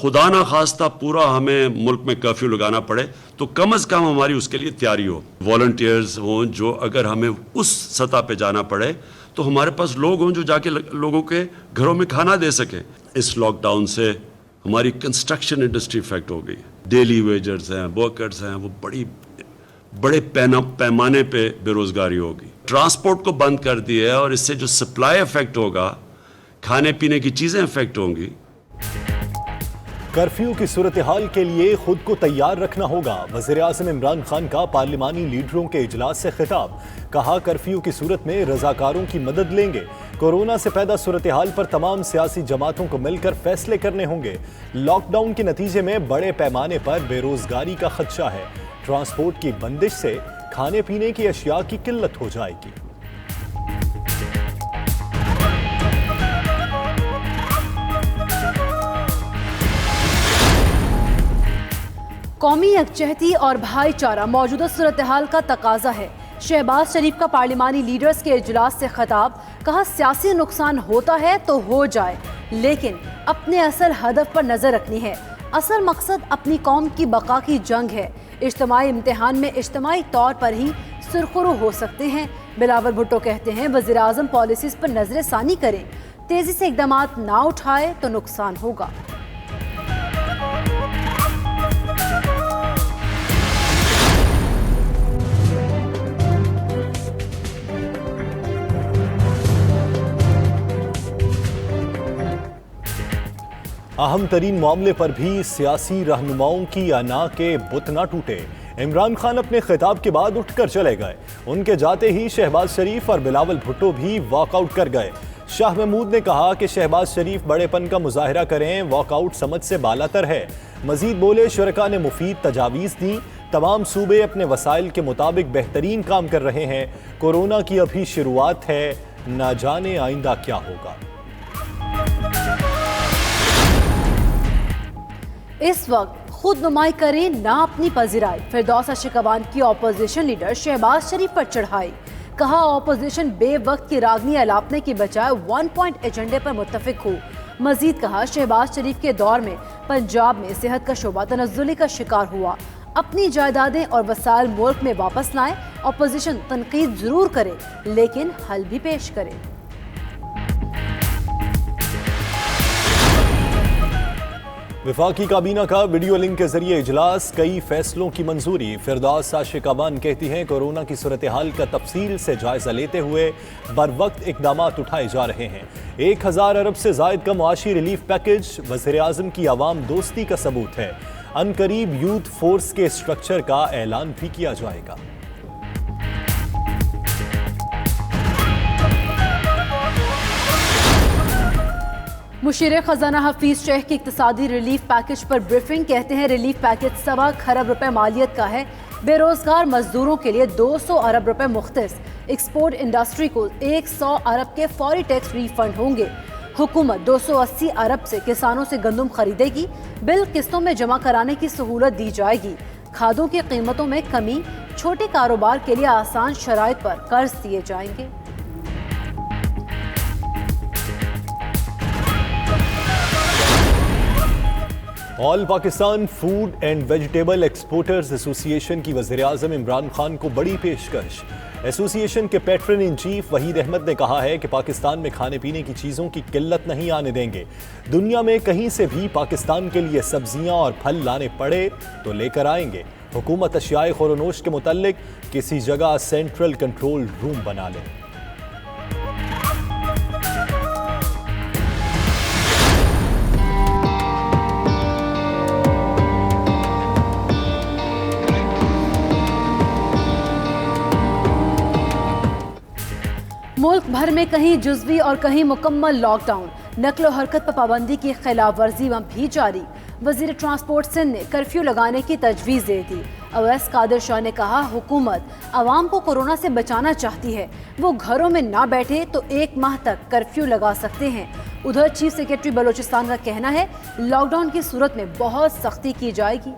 खुदा ना खास्ता पूरा हमें मुल्क में कर्फ्यू लगाना पड़े तो कम से कम हमारी उसके लिए तैयारी हो, वॉलंटियर्स हों जो अगर हमें उस सतह पे जाना पड़े तो हमारे पास लोग हों जो जाके लोगों के घरों में खाना दे सकें। इस लॉकडाउन से हमारी कंस्ट्रक्शन इंडस्ट्री इफेक्ट हो गई, डेली वेजर्स हैं, वर्कर्स हैं, वो बड़े पैमाने पे बेरोजगारी होगी। ट्रांसपोर्ट को बंद कर दिया है और इससे जो सप्लाई इफेक्ट होगा, खाने पीने की चीजें इफेक्ट होंगी। कर्फ्यू की सूरत हाल के लिए खुद को तैयार रखना होगा। वज़ीर-ए-आज़म इमरान खान का पार्लिमानी लीडरों के इजलास से खिताब। कहा कर्फ्यू की सूरत में रजाकारों की मदद लेंगे। कोरोना से पैदा सूरत हाल पर तमाम सियासी जमातों को मिलकर फैसले करने होंगे। लॉकडाउन के नतीजे में बड़े पैमाने पर बेरोजगारी का खदशा है। ट्रांसपोर्ट की बंदिश से खाने पीने की अशिया की किल्लत हो जाएगी। कौमी यकजहती और भाईचारा मौजूदा सूरत हाल का तकाजा है। शहबाज शरीफ का पार्लिमानी लीडर्स के इजलास से खिताब। कहा सियासी नुकसान होता है तो हो जाए, लेकिन अपने असल हदफ पर नजर रखनी है। असल मकसद अपनी कौम की बका की जंग है। इज्तिमाई इम्तिहान में इज्तिमाई तौर पर ही सुरखरू हो सकते हैं। बिलावल भुट्टो कहते हैं वज़ीर आज़म पॉलिसीज पर नजर सानी करें, तेजी से इकदामात ना उठाए तो नुकसान होगा। अहम तरीन मामले पर भी सियासी रहनुमाओं की अना के बुत ना टूटे। इमरान खान अपने खिताब के बाद उठकर चले गए। उनके जाते ही शहबाज शरीफ और बिलावल भुट्टो भी वॉकआउट कर गए। शाह महमूद ने कहा कि शहबाज शरीफ बड़ेपन का मुजाहिरा करें, वॉकआउट समझ से बालातर है। मजीद बोले शुरका ने मुफीद तजावीज़ दी। तमाम सूबे अपने वसाइल के मुताबिक बेहतरीन काम कर रहे हैं। कोरोना की अभी शुरुआत है, ना जाने आइंदा क्या होगा। इस वक्त खुद नुमाई करें ना अपनी पजीराई। फिरदौस अशिकवान की ऑपोजिशन लीडर शहबाज शरीफ पर चढ़ाई। कहा ऑपोजिशन बेवक्त की रागनी अलापने की बजाय 1 पॉइंट एजेंडे पर मुत्तफिक हो। मजीद कहा शहबाज शरीफ के दौर में पंजाब में सेहत का शोबा तनज़्ज़ुली का शिकार हुआ। अपनी जायदादें और वसाइल मुल्क में वापस लाएं। ऑपोजिशन तनकीद जरूर करे लेकिन हल भी पेश करे। वफाकी काबीना का वीडियो लिंक के जरिए इजलास, कई फैसलों की मंजूरी। फिरदौस अशिकवान कहती हैं कोरोना की सूरत हाल का तफसील से जायजा लेते हुए बर वक्त इकदामात उठाए जा रहे हैं। 1000 अरब से जायद का मुआशी रिलीफ पैकेज वज़ीर आज़म की आवाम दोस्ती का सबूत है। अनकरीब यूथ फोर्स के स्ट्रक्चर का ऐलान भी किया जाएगा। मुशीर खजाना हफीज शेख की इक्तिसादी रिलीफ पैकेज पर ब्रीफिंग। कहते हैं रिलीफ पैकेज 1.25 खरब रुपए मालियत का है। बेरोजगार मजदूरों के लिए 200 अरब रुपए मुख्तस। एक्सपोर्ट इंडस्ट्री को 100 अरब के फौरी टैक्स रिफंड होंगे। हुकूमत 280 अरब से किसानों से गंदम खरीदेगी। बिल किस्तों में जमा कराने की सहूलत दी जाएगी। खादों की कीमतों में कमी। छोटे कारोबार के लिए आसान शराइत पर कर्ज दिए जाएंगे। All Pakistan food and vegetable exporters association की वज़ीर आज़म इमरान खान को बड़ी पेशकश। एसोसिएशन के patron in chief Waheed Ahmed ने कहा है कि पाकिस्तान में खाने पीने की चीज़ों की किल्लत नहीं आने देंगे। दुनिया में कहीं से भी पाकिस्तान के लिए सब्जियां और फल लाने पड़े तो लेकर आएंगे। हुकूमत अशियाए खुरनोश के मुतल्लिक किसी जगह सेंट्रल कंट्रोल रूम बना ले। मुल्क भर में कहीं जुज़वी और कहीं मुकम्मल लॉकडाउन। नकलो हरकत पर पाबंदी की खिलाफ वर्जी भी जारी। वजीर ट्रांसपोर्ट सिंध ने कर्फ्यू लगाने की तजवीज़ दे दी। अवैस कादिर शाह ने कहा हुकूमत आवाम को कोरोना से बचाना चाहती है, वो घरों में ना बैठे तो 1 माह तक कर्फ्यू लगा सकते हैं। उधर चीफ सेक्रेटरी बलोचिस्तान का कहना है लॉकडाउन की सूरत में बहुत सख्ती की जाएगी।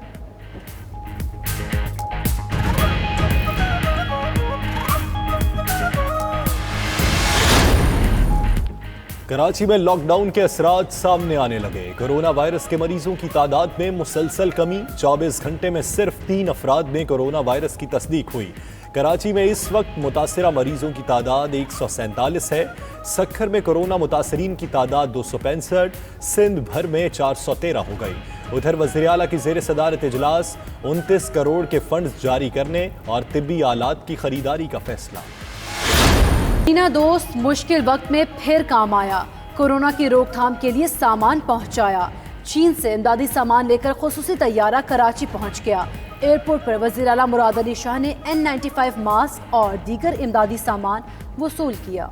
कराची में लॉकडाउन के असरात सामने आने लगे। कोरोना वायरस के मरीजों की तादाद में मुसलसल कमी। 24 घंटे में सिर्फ 3 अफराद में कोरोना वायरस की तस्दीक हुई। कराची में इस वक्त मुतासरा मरीजों की तादाद 147 है। सक्खर में कोरोना मुतासरीन की तादाद 265, सिंध भर में 413 हो गई। उधर वज़ीर आला की ज़ेर सदारत इजलास 29 करोड़ के फंड जारी करने और तिब्बी आलात की खरीदारी का फैसला। चीना दोस्त मुश्किल वक्त में फिर काम आया। कोरोना की रोकथाम के लिए सामान पहुंचाया। चीन से इमदादी सामान लेकर खुसूसी तैयारा कराची पहुंच गया। एयरपोर्ट पर वज़ीर आला मुराद अली शाह ने N95 मास्क और दीगर इमदादी सामान वसूल किया।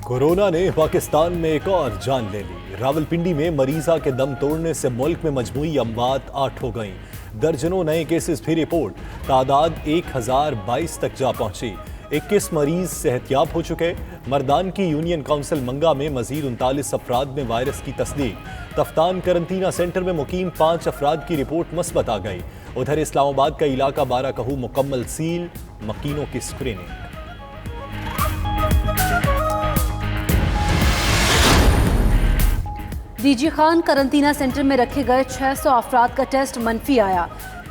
कोरोना ने पाकिस्तान में एक और जान ले ली। रावलपिंडी में मरीजा के दम तोड़ने से मुल्क में मजमूई अमवात 8 हो गईं। दर्जनों नए केसेस भी रिपोर्ट। तादाद 1022 तक जा पहुंची। 21 मरीज सेहतयाब हो चुके। मर्दान की यूनियन काउंसिल मंगा में मजीद 39 अफराद में वायरस की तस्दीक। तफ्तान करंतना सेंटर में मुकीम 5 अफराद की रिपोर्ट मस्बत आ गई। उधर इस्लामाबाद का इलाका बाराकहू मुकम्मल सील। मकीनों की स्क्रीनिंग। डीजी खान करंतना सेंटर में रखे गए 600 अफराद का टेस्ट मनफी आया।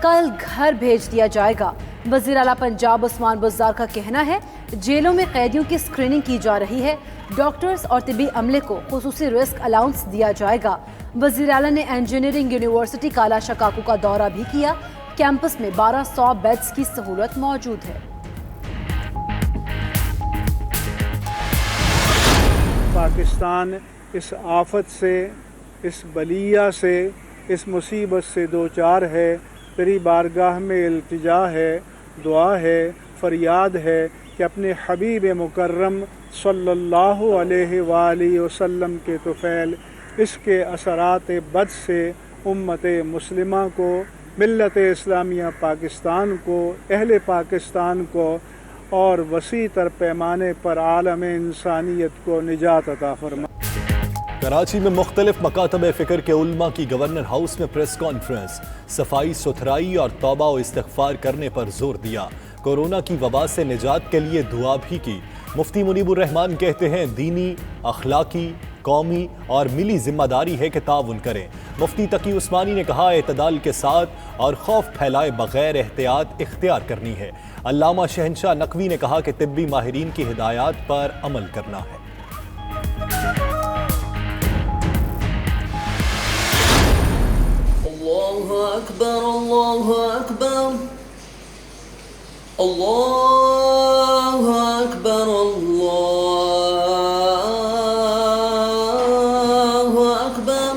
कल घर भेज दिया जाएगा। वज़ीर आला पंजाब उस्मान बुज़दार का कहना है जेलों में कैदियों की स्क्रीनिंग की जा रही है। डॉक्टर्स और तिबी अमले को खुसूसी रिस्क अलाउंस दिया जाएगा। वज़ीर आला ने इंजीनियरिंग यूनिवर्सिटी काला शकाकू का दौरा भी किया। कैंपस में 1200 बेड्स की सहूलत मौजूद है। पाकिस्तान इस आफत से, इस बलिया से, इस मुसीबत से दो चार है। तेरी बारगाह में इल्तिजा है, दुआ है, फरियाद है कि अपने हबीब मुकर्रम सल्लल्लाहु अलैहि वालैहि वसल्लम के तुफ़ैल इसके असरात बद से उम्मत मुस्लिमा को, मिल्लत इस्लामिया पाकिस्तान को, अहले पाकिस्तान को और वसी तर पैमाने पर आलम इंसानियत को निजात अता फरमा। कराची में मुख्तलिफ मकातब फ़िक्र के उल्मा की गवर्नर हाउस में प्रेस कॉन्फ्रेंस। सफाई सुथराई और तौबा व इस्तिग़फ़ार करने पर जोर दिया। कोरोना की वबा से निजात के लिए दुआ भी की। मुफ्ती मुनीबुर रहमान कहते हैं दीनी, अखलाकी, कौमी और मिली जिम्मेदारी है कि ताउन करें। मुफ्ती तकी उस्मानी ने कहा एतदाल के साथ और खौफ फैलाए बगैर एहतियात इख्तियार करनी है। अल्लामा शहनशाह नकवी ने कहा कि तिब्बी माहिरीन की हिदायत पर अमल करना है। अल्लाहु अकबर, अल्लाहु अकबर, अल्लाहु अकबर, अल्लाहु अकबर।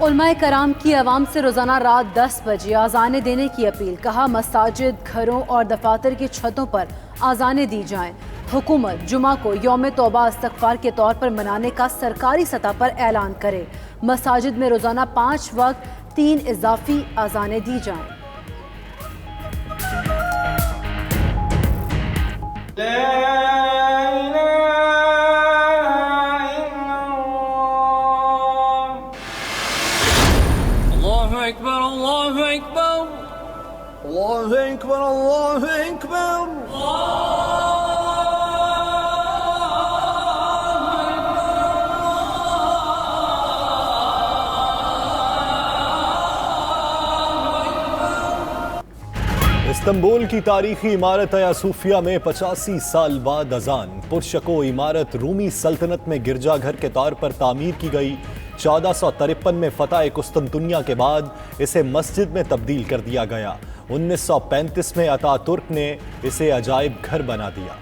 उलमाए कराम की आवाम से रोजाना रात 10 बजे आज़ानें देने की अपील। कहा मसाजिद, घरों और दफातर की छतों पर आज़ानें दी जाएं। हुकूमत जुमा को यौम तौबा इस्तग़फ़ार के तौर पर मनाने का सरकारी सतह पर ऐलान करे। मसाजिद में रोजाना 5 वक्त 3 इजाफी आज़ानें दी जाएं। अल्लाहु अकबर, अल्लाहु अकबर, अल्लाहु अकबर, अल्लाहु अकबर। इस्तांबुल की तारीखी इमारत आया सूफिया में 85 साल बाद अजान। पुरशको इमारत रूमी सल्तनत में गिरजाघर के तौर पर तामीर की गई। 1453 में फतह कुस्तुनतुनिया के बाद इसे मस्जिद में तब्दील कर दिया गया। 1935 में अतातुर्क ने इसे अजायब घर बना दिया।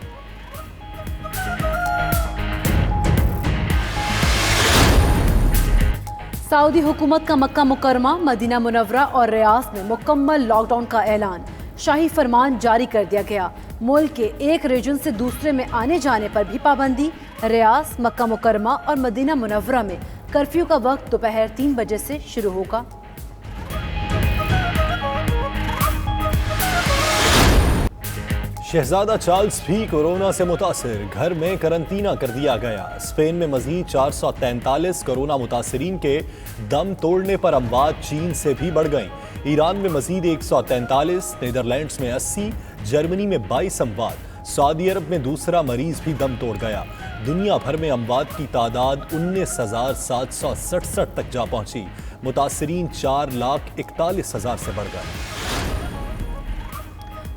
सऊदी हुकूमत का मक्का मुकरमा, मदीना मुनव्वरा और रियाद में मुकम्मल लॉकडाउन का ऐलान। शाही फरमान जारी कर दिया गया। मुल्क के एक रीजन से दूसरे में आने जाने पर भी पाबंदी। रियाद, मक्का मुकरमा और मदीना मुनव्वरा में कर्फ्यू का वक्त दोपहर 3 बजे से शुरू होगा। शहजादा चार्ल्स भी कोरोना से मुतासिर, घर में करंतना कर दिया गया। स्पेन में मजीद 443 कोरोना मुतासिरीन के दम तोड़ने पर अमवात चीन से भी बढ़ गईं। ईरान में मजीद 143, नीदरलैंड्स में 80, जर्मनी में 22 अमवात, सऊदी अरब में दूसरा मरीज भी दम तोड़ गया। दुनिया भर में अमवात की तादाद 19,767 तक जा पहुंची। मुतासरीन 4,41,000 से बढ़ गए।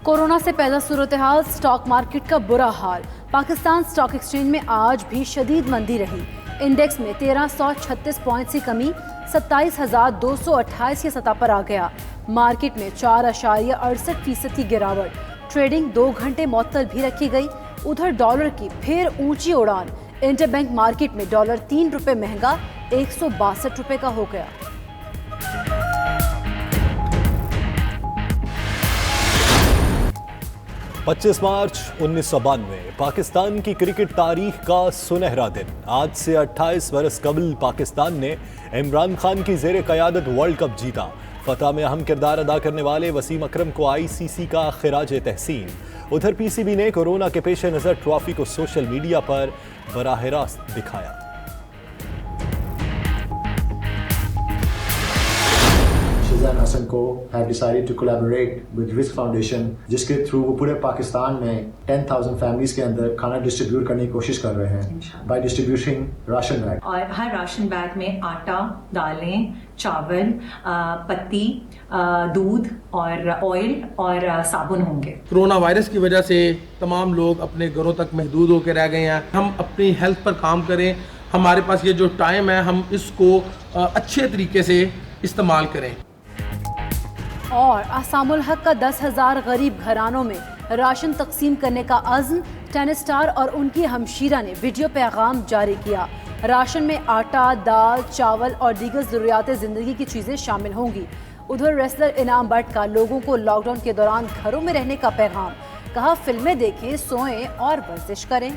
कोरोना से पैदा सूरत हाल, स्टॉक मार्केट का बुरा हाल। पाकिस्तान स्टॉक एक्सचेंज में आज भी शदीद मंदी रही। इंडेक्स में 1336 पॉइंट्स की कमी 27,228 की सतह पर आ गया। मार्केट में 4.68% की गिरावट। ट्रेडिंग 2 घंटे मुअत्तल भी रखी गई। उधर डॉलर की फिर ऊंची उड़ान। इंटरबैंक मार्केट में डॉलर 3 रुपए महंगा 162 रुपए का हो गया। पच्चीस मार्च 1992 पाकिस्तान की क्रिकेट तारीख का सुनहरा दिन। आज से 28 बरस कबल पाकिस्तान ने इमरान खान की ज़ेरे क़यादत वर्ल्ड कप जीता। फतह में अहम किरदार अदा करने वाले वसीम अकरम को ICC का खिराज तहसीन। उधर PCB ने कोरोना के पेश नज़र ट्रॉफी को सोशल मीडिया पर बराह रास्त दिखाया। शिजान हसन को have decided to collaborate with Rizq Foundation, जिसके थ्रू वो पूरे पाकिस्तान में 10,000 फैमिलीज के अंदर खाना डिस्ट्रीब्यूट करने की कोशिश कर रहे हैं by distributing राशन बैग। और हर राशन बैग में आटा, दालें, चावल, पत्ती, दूध और ऑयल और साबुन होंगे। कोरोना वायरस की वजह से तमाम लोग अपने घरों तक महदूद होकर रह गए हैं। हम अपनी हेल्थ पर काम करें। हमारे पास ये जो टाइम है हम इसको अच्छे तरीके से इस्तेमाल करें। और आसामुल हक का 10,000 गरीब घरानों में राशन तकसीम करने का अज़्म। टेनिस स्टार और उनकी हमशीरा ने वीडियो पैगाम जारी किया। राशन में आटा, दाल, चावल और दीगर ज़रूरियात ज़िंदगी की चीज़ें शामिल होंगी। उधर रेसलर इनाम भट्ट का लोगों को लॉकडाउन के दौरान घरों में रहने का पैगाम। कहा, फिल्में देखें, सोएं और वर्जिश करें।